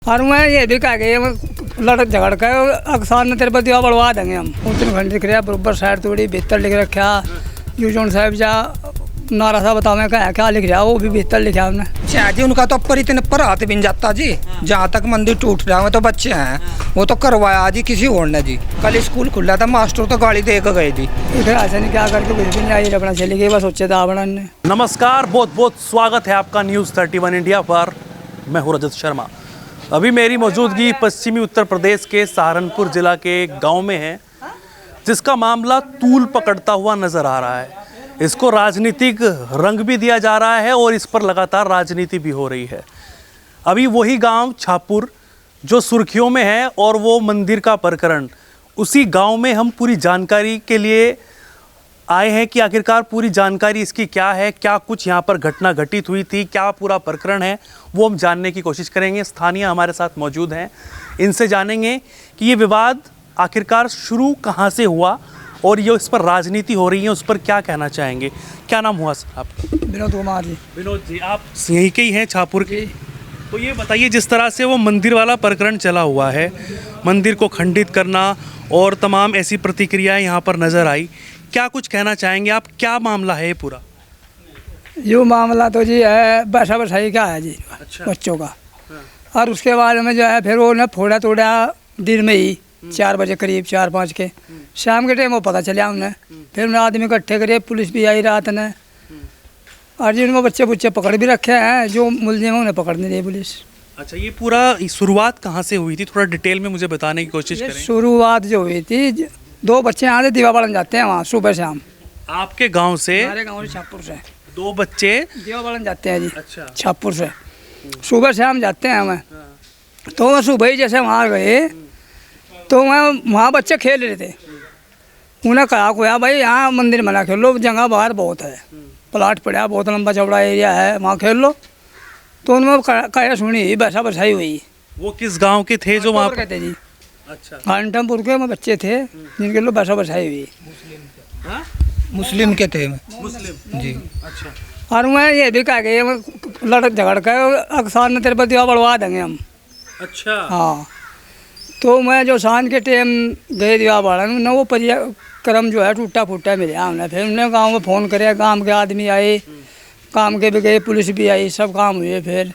और मैं ये भी कह गई लड़क झगड़ के अक्सर ने तेरे पर दिवा बढ़वा देंगे हम। उत्तराखंड लिख रहा बरबर साइड तोड़ी बेहतर लिख रखा यूजोन साहब जा नारा सा बताओ मैं क्या लिख रहा वो भी बेहतर लिखा हमने। अच्छा जी, उनका तो ऊपर इतने पर हाथ भी नहीं जाता जी। जहाँ तक मंदिर टूट रहा है तो बच्चे हैं वो तो करवाया जी किसी और ने जी। कल स्कूल खुला था, मास्टर तो गाड़ी दे के गए जी। इधर ऐसा नहीं क्या करके कुछ भी नहीं आई अपना चली गई बस सोचे था अपना ने। नमस्कार, बहुत बहुत स्वागत है आपका न्यूज़ 31 इंडिया पर। मैं हूँ रजत शर्मा। अभी मेरी मौजूदगी पश्चिमी उत्तर प्रदेश के सहारनपुर जिला के एक गांव में है, जिसका मामला तूल पकड़ता हुआ नज़र आ रहा है। इसको राजनीतिक रंग भी दिया जा रहा है और इस पर लगातार राजनीति भी हो रही है। अभी वही गांव छापुर जो सुर्खियों में है और वो मंदिर का प्रकरण, उसी गांव में हम पूरी जानकारी के लिए आए हैं कि आखिरकार पूरी जानकारी इसकी क्या है, क्या कुछ यहाँ पर घटना घटित हुई थी, क्या पूरा प्रकरण है, वो हम जानने की कोशिश करेंगे। स्थानीय हमारे साथ मौजूद हैं, इनसे जानेंगे कि ये विवाद आखिरकार शुरू कहाँ से हुआ और ये इस पर राजनीति हो रही है, उस पर क्या कहना चाहेंगे। क्या नाम हुआ सर आपका? विनोद कुमार जी। विनोद जी, आप यहीं के ही हैं, छापुर के? तो ये बताइए, जिस तरह से वो मंदिर वाला प्रकरण चला हुआ है, मंदिर को खंडित करना और तमाम ऐसी प्रतिक्रियाएं यहाँ पर नज़र आई, क्या कुछ कहना चाहेंगे आप? क्या मामला है ये पूरा? यो मामला तो जी है बैसा बसाई का है जी। अच्छा। बच्चों का। और उसके बाद में जो है फिर वो ने फोड़ा तोड़ा दिन में ही 4 बजे करीब 4-5 के शाम के टाइम वो पता चला उन्हें। फिर उन्हें आदमी इकट्ठे करे, पुलिस भी आई रात ने। और जी उनको बच्चे पकड़ भी रखे हैं, जो मुलजिम है उन्हें पकड़ नहीं रही पुलिस। अच्छा, ये पूरा शुरुआत कहाँ से हुई थी? थोड़ा डिटेल में मुझे बताने की कोशिश करें। शुरुआत जो हुई थी, 2 बच्चे यहाँ से दीवाबाड़न जाते हैं वहाँ सुबह शाम। आपके गांव से? हमारे गाँव से छापुर से 2 बच्चे दीवाबाड़न जाते हैं जी। अच्छा। छापुर से सुबह शाम जाते हैं हमें। तो मैं सुबह ही जैसे वहाँ गए तो वहाँ बच्चे खेल रहे थे। उन्हें कहा खोया भाई यहाँ मंदिर में ना खेलो, जगह बाहर बहुत है, प्लाट पड़ा बहुत लंबा चौड़ा एरिया है, वहाँ खेल लो। तो उनमें कहा सुनी बैसा बसाई हुई। वो किस गांव के थे जो वहाँ पर? कहते जी। अच्छा। घंटमपुर के बच्चे थे जिनके लोग बैसा बसाई हुई। मुस्लिम के थे मुस्लिम जी। अच्छा। और मैं ये भी कह गई लड़क झगड़ के अक्सर ने तेरे पर दिवा बढ़वा देंगे हम। अच्छा। हाँ, तो मैं जो शान के टाइम गए दिवा बाड़न न वो परिक्रम जो है टूटा फूटा मिले हमने। फिर उन्होंने गाँव में फ़ोन करे, गाँव के आदमी आए, काम के भी गए, पुलिस भी आई, सब काम हुए। फिर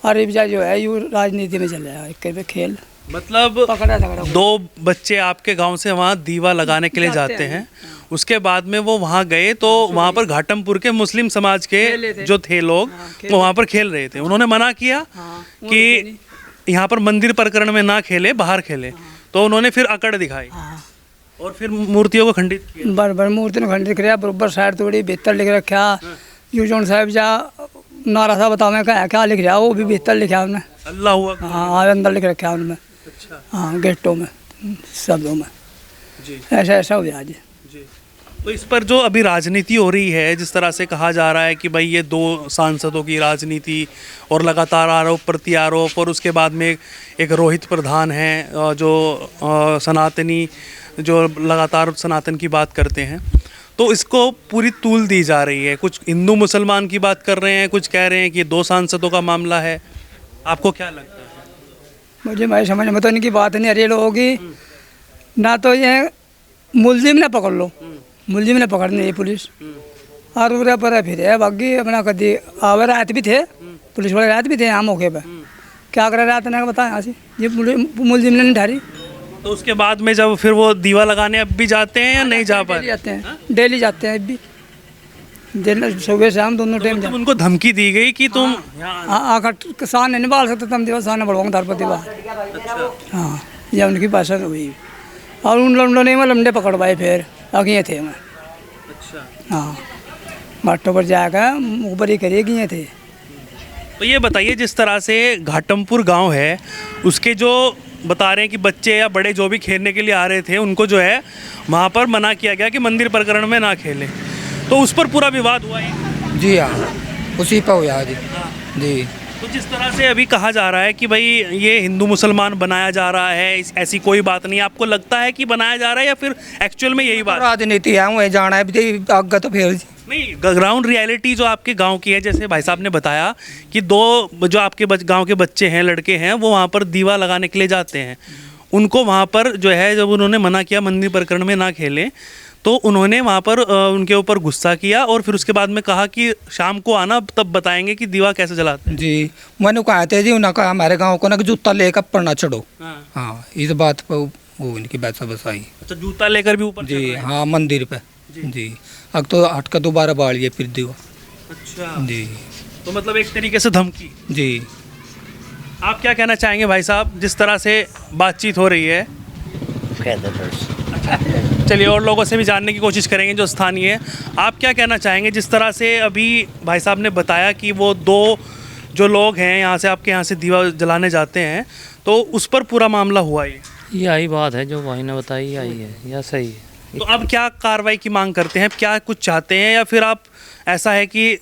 और इब्जा जो है यू राजनीति में चले आया एक खेल। मतलब पकड़ा झगड़ा 2 बच्चे आपके गांव से वहाँ दीवा लगाने के लिए जाते हैं, उसके बाद में वो वहाँ गए तो वहाँ पर घाटमपुर के मुस्लिम समाज के जो थे लोग वो वहाँ पर खेल रहे थे। उन्होंने मना किया कि यहाँ पर मंदिर प्रकरण में ना खेले, बाहर खेले। तो उन्होंने फिर अकड़ दिखाई और फिर मूर्तियों को खंडित किया। बरबर मूर्ति ने खंडित किया, बरबर साइड तोड़ी बेहतर लिख रखा यूजोन साहब जा नारा सा बताओ मैं क्या लिख रहा वो भी बेहतर लिखा हमने। अल्लाह हुआ। हाँ, अंदर लिख रखा उनमें। अच्छा। हाँ, गेटों में शब्दों में जी ऐसा हो गया जी। जी। तो इस पर जो अभी राजनीति हो रही है, जिस तरह से कहा जा रहा है कि भाई ये 2 सांसदों की राजनीति और लगातार आरोप प्रति आरोप, और उसके बाद में एक रोहित प्रधान हैं जो सनातनी, जो लगातार सनातन की बात करते हैं, तो इसको पूरी तूल दी जा रही है। कुछ हिंदू मुसलमान की बात कर रहे हैं, कुछ कह रहे हैं कि 2 सांसदों का मामला है। आपको क्या लगता है? मुझे भाई समझ में तो इनकी बात नहीं आ रही लोगों की। ना तो ये मुलजिम ने पकड़ लो, मुलजिम ने पकड़नी है पुलिस। और उरे पर फिर है बाकी अपना कदी आवे रात भी थे, पुलिस वाले रात भी थे यहाँ मौके पर। क्या करे रात ने बताया यहाँ से ये मुलजिम ने नहीं ठारी। तो उसके बाद में जब फिर वो दीवा लगाने अब भी जाते हैं या नहीं जा पा डेली जाते हैं, डेली जाते हैं अब भी, दिन सुबह शाम दोनों टाइम तो उनको धमकी दी गई कि तुम आकर किसान नहीं निकाल सकते, तुम दिवस आने बढ़वाऊंगा तार पर दिवा। हाँ, यह उनकी भाषा हुई। और उन लंडों ने लंडे पकड़वाए फिर आगे थे मैं। अच्छा। हाँ, बाटों पर जाकर ऊपर ही करिए कि ये थे। तो ये बताइए, जिस तरह से घाटमपुर गांव है, उसके जो बता रहे हैं कि बच्चे या बड़े जो भी खेलने के लिए आ रहे थे, उनको जो है वहाँ पर मना किया गया कि मंदिर प्रकरण में ना खेलें, तो उस पर पूरा विवाद हुआ है। जी हाँ, उसी पर हुआ जी। जी। तो जिस तरह से अभी कहा जा रहा है कि भाई ये हिंदू मुसलमान बनाया जा रहा है, ऐसी कोई बात नहीं, आपको लगता है कि बनाया जा रहा है या फिर एक्चुअल में यही बात? राजनीति है, वही जाना है आगे तो फिर नहीं, ग्राउंड रियलिटी जो आपके गांव की है, जैसे भाई साहब ने बताया कि दो जो आपके गांव के बच्चे हैं, लड़के हैं, वो वहाँ पर दीवा लगाने के लिए जाते हैं। उनको वहाँ पर जो है, जब उन्होंने मना किया मंदिर परिक्रमा में ना खेलें, तो उन्होंने वहाँ पर उनके ऊपर गुस्सा किया और फिर उसके बाद में कहा कि शाम को आना, तब बताएंगे कि दीवा कैसे जलाते हैं। जी मैंने कहा थे जी, उन्होंने कहा हमारे गांव को ना कि जूता लेकर पढ़ना चढ़ो। हाँ। हाँ इस बात पर वो इनकी बात बस आई। अच्छा, जूता लेकर भी ऊपर चढ़ जी रहे हैं? हाँ मंदिर पे जी। अब तो हट कर दोबारा बाढ़िए फिर दीवा। अच्छा, जी तो मतलब एक तरीके से धमकी। जी। आप क्या कहना चाहेंगे भाई साहब, जिस तरह से बातचीत हो रही है? चलिए और लोगों से भी जानने की कोशिश करेंगे जो स्थानीय है। आप क्या कहना चाहेंगे, जिस तरह से अभी भाई साहब ने बताया कि वो दो जो लोग हैं यहाँ से, आपके यहाँ से दीवा जलाने जाते हैं, तो उस पर पूरा मामला हुआ ये? यही बात है जो भाई ने बताई, यही है या सही है। तो अब क्या कार्रवाई की मांग करते हैं, क्या कुछ चाहते हैं, या फिर आप ऐसा है कि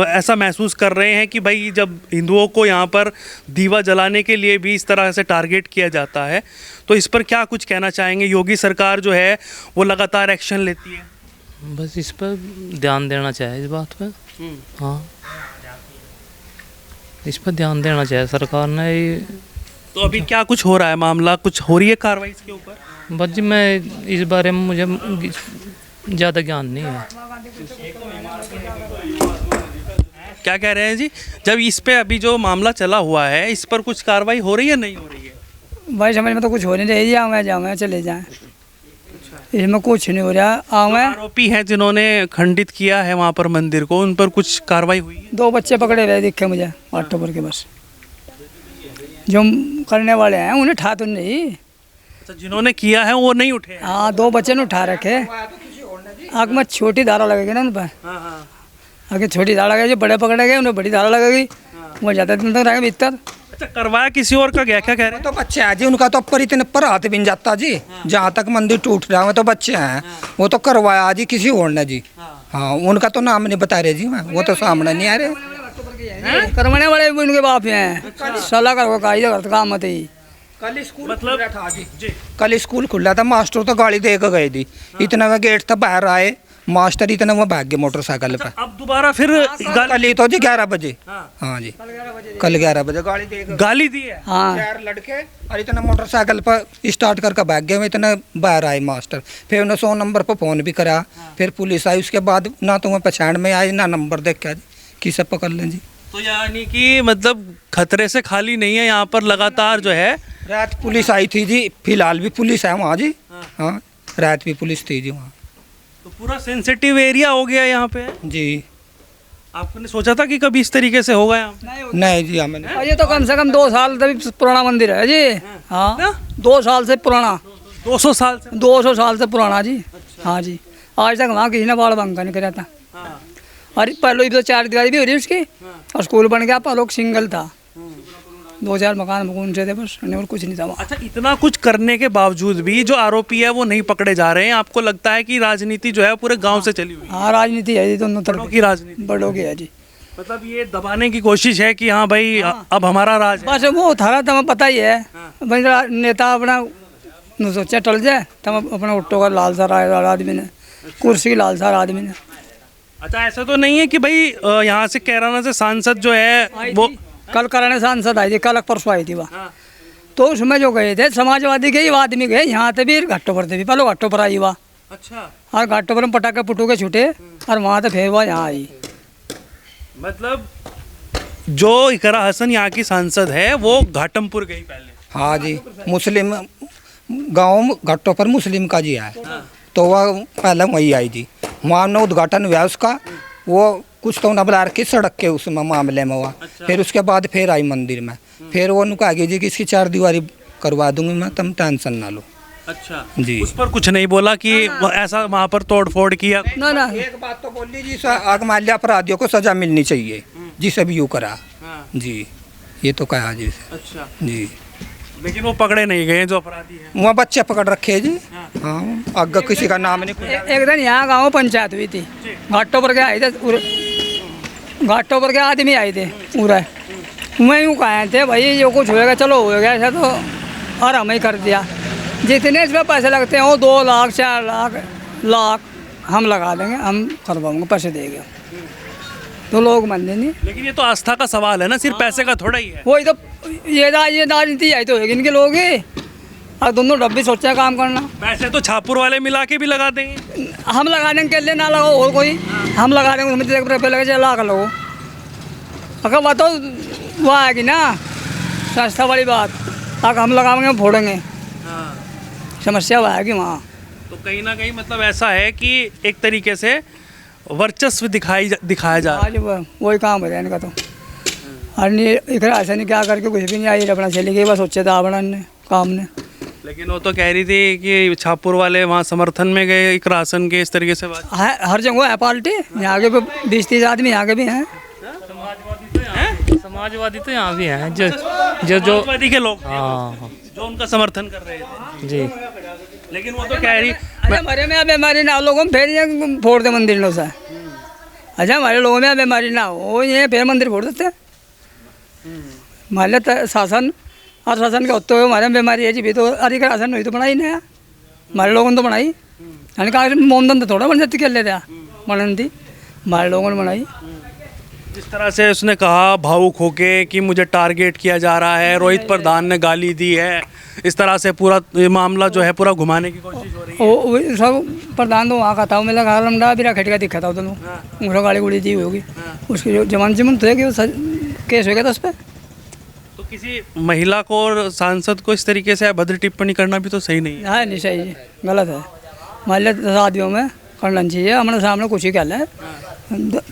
ऐसा महसूस कर रहे हैं कि भाई जब हिंदुओं को यहाँ पर दीवा जलाने के लिए भी इस तरह से टारगेट किया जाता है, तो इस पर क्या कुछ कहना चाहेंगे? योगी सरकार जो है वो लगातार एक्शन लेती है, बस इस पर ध्यान देना चाहिए, इस बात पर। हाँ, इस पर ध्यान देना चाहिए सरकार ने। तो अभी क्या कुछ हो रहा है, मामला कुछ हो रही है कार्रवाई इसके ऊपर? बस जी मैं इस बारे में मुझे ज़्यादा ज्ञान नहीं है। क्या कह रहे हैं जी, जब इस पे अभी जो मामला चला हुआ है, इस पर कुछ कार्रवाई हो रही है, नहीं हो रही है? भाई समझ में तो कुछ हो नहीं रही, जाऊँगा चले जाएँ, इसमें कुछ नहीं हो रहा। आऊँगा। आरोपी हैं जिन्होंने खंडित किया है वहाँ पर मंदिर को, उन पर कुछ कार्रवाई हुई है? 2 बच्चे पकड़े रहे दिखे मुझे अक्टूबर के, बस जो करने वाले हैं उन्हें ठा तो नहीं। अच्छा, जिन्होंने किया है वो नहीं उठे हैं? हाँ 2 बच्चे ने उठा रखे। आग में छोटी धारा लगेगी ना उन पर, हाँ हाँ। आगे छोटी धारा लगेगी, जो बड़े पकड़े गए उन्हें बड़ी धारा लगेगी, वो ज़्यादा दिन तक रहेंगे भीतर। अच्छा, करवाया किसी और का गया, क्या कह रहे हैं? तो बच्चे हैं जी, उनका तो ऊपर इतने पर हाथ भी नहीं जाता जी। जहाँ तक मंदिर टूट रहा है तो बच्चे हैं, वो तो करवाया जी किसी और ने जी। हाँ उनका तो नाम नहीं बता रहे जी, मैं वो तो सामने नहीं आ रहे। करवाने वाले भी उनके बाप हैं, सलाह कर काम मत ही। कल स्कूल मतलब था जी, कल स्कूल खुला था, मास्टर तो गाड़ी दे के गए थी। इतना में गेट था, बाहर आए मास्टर, इतना वो भाग गए मोटरसाइकिल पे। अब दोबारा फिर कल ही तो जी 11 बजे। हाँ जी कल 11 बजे गाड़ी दे के गाली दी है? हाँ 4 लड़के और इतना मोटरसाइकिल पर स्टार्ट करके भाग गए। इतना बाहर आए मास्टर, फिर उन्हें 100 नंबर पर फ़ोन भी करा। फिर पुलिस आई, उसके बाद ना तो वह पहचान में आई ना नंबर देख के किसे पकड़ लें जी। तो यानी कि मतलब खतरे से खाली नहीं है यहाँ पर, लगातार जो है। रात पुलिस आई थी जी, फिलहाल भी पुलिस है वहाँ जी। हाँ रात भी पुलिस थी जी वहाँ। तो पूरा सेंसिटिव एरिया हो गया यहाँ पे जी। आपने सोचा था कि कभी इस तरीके से होगा यहाँ? नहीं जी हमें नहीं। और ये तो कम से कम 2 साल तक पुराना मंदिर है जी। हाँ 2 साल से पुराना, 200 साल से? 200 साल से पुराना जी। हाँ जी, आज तक वहाँ किसी ने बाढ़ बंका नहीं करा था। हाँ। अरे पहले तो 4 दीवारी भी हो रही उसकी, और स्कूल बन गया, पहले सिंगल था, 2-4 मकान से थे बस, और कुछ नहीं था वहाँ। अच्छा, इतना कुछ करने के बावजूद भी जो आरोपी है वो नहीं पकड़े जा रहे हैं, आपको लगता है कि राजनीति जो है पूरे गांव से चली हुई है? हाँ राजनीति है जी, दोनों बड़ों तरफ की राजनीति, बड़ों की है जी। मतलब ये दबाने की कोशिश है कि हाँ भाई अब हमारा राज है। बस वो था तुम्हें पता ही है भाई, नेता अपना सोचा टल जाए, तब अपना उट्टो का लालसा आदमी ने, कुर्सी की लालसा आदमी ने। अच्छा, ऐसा तो नहीं है कि भाई यहाँ से कैराना से सांसद जो है वो कल कराने सांसद आई थी, कल परसों आई थी वहाँ, तो उसमें जो गए थे समाजवादी के आदमी गए, यहाँ से भी घाटों पर थे भी, पहले घाटों पर आई वहाँ। अच्छा, और घाटों पर पटाखे पुटूके छूटे, और वहाँ से फिर वह यहाँ आई। मतलब जो इकरा हसन यहाँ की सांसद है वो घाटमपुर गई पहले? हाँ जी, मुस्लिम गांव घाटों पर मुस्लिम का जी है, तो वह पहले वही आई जी। वहाँ ने उद्घाटन हुआ उसका, वो कुछ तो न बुला रखी सड़क के उस मामले में हुआ। अच्छा। फिर उसके बाद फिर आई मंदिर में, फिर वो कहा जी कि इसकी 4 दीवारी करवा दूंगी मैं, तुम टेंशन ना लो। अच्छा जी, उस पर कुछ नहीं बोला कि ऐसा वहाँ पर तोड़ फोड़ किया? ना ना, एक बात तो बोली जी, आगमाल्य अपराधियों को सजा मिलनी चाहिए जिसे भी यूँ करा। जी ये तो कहा जी। अच्छा जी, लेकिन वो पकड़े नहीं गए जो अपराधी हैं? वहाँ बच्चे पकड़ रखे जी। हाँ आगे किसी का नाम नहीं। एक दिन यहाँ गाँव पंचायत हुई थी, घाटों पर के आए थे, घाटों पर के आदमी आए थे पूरा, मैं यूँ कहे थे भाई जो कुछ होएगा चलो होएगा, ऐसा तो और हमें कर दिया। जितने इसमें पैसे लगते हैं वो 2 लाख 4 लाख, हम लगा देंगे, हम करवाऊंगे, पैसे देंगे। तो लोग मानते नहीं। लेकिन ये तो आस्था का सवाल है ना, सिर्फ पैसे का थोड़ा ही है। वही तो ये राजनीति आई तो होगी इनके लोग ही। और दोनों डब्बे सोचा है काम करना। पैसे तो छापुर वाले मिला के भी लगा देंगे। हम लगा देंगे, के लिए ना लगाओ और कोई, हम लगा देंगे, उसमें 1 रुपये लगे, चला कर लो। अगर बात तो वो आएगी ना सस्ता वाली बात, अगर हम लगाएंगे फोड़ेंगे, समस्या वो आएगी वहाँ। तो कहीं ना कहीं मतलब ऐसा है कि एक तरीके से वर्चस्व दिखाया जा रहा है। आज वही काम हो रहा है इनका तो। और नहीं एक ऐसा नहीं क्या करके कुछ भी नहीं आई, अपना चली गई, बस सोचे था अपना ने काम ने। लेकिन वो तो कह रही थी कि छापुर वाले वहाँ समर्थन में गए एक राशन के, इस तरीके से बात है। हर जगह है पार्टी, यहाँ के भी 20-30 आदमी यहाँ के भी हैं। समाजवादी तो यहाँ भी हैं, जो समाजवादी के लोग हाँ जो उनका समर्थन कर रहे थे। जी। लेकिन वो तो कह रही अच्छा हमारे में बीमारी ना हो, लोगों में फिर ये फोड़ दे मंदिर नो सा। अच्छा हमारे लोगों में बीमारी ना हो, ये फिर मंदिर फोड़ देते। हमारे शासन और शासन के होते हुए हमारे में बीमारी है जी, भी तो अरे का राशन हुई तो बनाई नहीं, हमारे लोगों ने तो बनाई। यानी कहा मोमदन तो थोड़ा बन जाती कर लेते बनन थी, हमारे लोगों ने बनाई। जिस तरह से उसने कहा भावुक होके कि मुझे टारगेट किया जा रहा है, रोहित प्रधान ने गाली दी है, इस तरह से पूरा ये मामला जो है पूरा घुमाने की कोशिश हो रही है। वो सब प्रधान तो वहाँ का था, मेरा घर लमडा भी खटका दिखा था दोनों, उनका गाड़ी गुड़ी दी होगी, उसकी जो जमान तो है कि वो केस हो गया था उस पर। तो किसी महिला को और सांसद को इस तरीके से अभद्र टिप्पणी करना भी तो सही नहीं है। हाँ नहीं सही है, गलत है। मान लिया शादियों में करना चाहिए, हमारे सामने कुछ ही कहना है,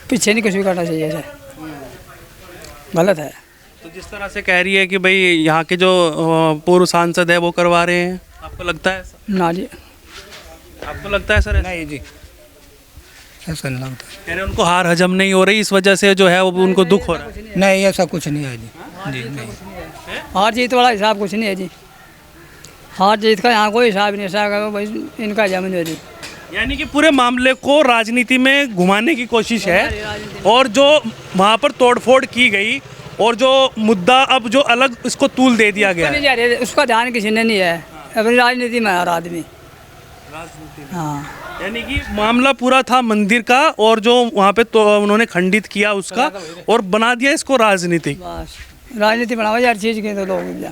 पीछे नहीं कुछ भी करना चाहिए सर, गलत है। तो जिस तरह से कह रही है कि भाई यहाँ के जो पूर्व सांसद है वो करवा रहे हैं, आपको लगता है ऐसा? ना जी, आपको लगता है सर ऐसा? नहीं जी, ऐसा नहीं लगता। कह रहे उनको हार हजम नहीं हो रही, इस वजह से जो है वो उनको दुख हो रहा है। नहीं ऐसा कुछ नहीं है जी, जी नहीं। हार जीत वाला हिसाब कुछ नहीं है जी, हार जीत का यहाँ कोई हिसाब नहीं है भाई, इनका जमीन है जी। यानी कि पूरे मामले को राजनीति में घुमाने की कोशिश है, और जो वहाँ पर तोड़फोड़ की गई और जो मुद्दा अब जो अलग इसको तूल दे दिया गया है। नहीं जा रही, उसका ध्यान किसी ने नहीं है, अपनी राजनीति में हर आदमी। हाँ यानी कि मामला पूरा था मंदिर का, और जो वहाँ पे तो उन्होंने खंडित किया उसका और बना दिया इसको राजनीतिक। बस राजनीति बनावा हर चीज़ की, तो लोग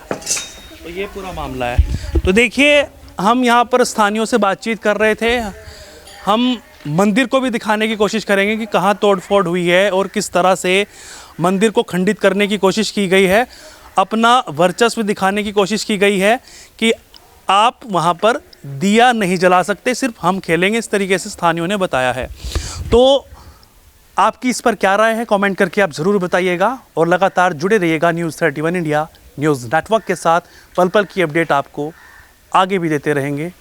तो ये पूरा मामला है। तो देखिए हम यहाँ पर स्थानियों से बातचीत कर रहे थे, हम मंदिर को भी दिखाने की कोशिश करेंगे कि कहाँ तोड़फोड़ हुई है और किस तरह से मंदिर को खंडित करने की कोशिश की गई है, अपना वर्चस्व दिखाने की कोशिश की गई है कि आप वहाँ पर दिया नहीं जला सकते, सिर्फ हम खेलेंगे, इस तरीके से स्थानियों ने बताया है। तो आपकी इस पर क्या राय है, कमेंट करके आप ज़रूर बताइएगा, और लगातार जुड़े रहिएगा न्यूज़ 31 इंडिया न्यूज़ नेटवर्क के साथ। पल पल की अपडेट आपको आगे भी देते रहेंगे।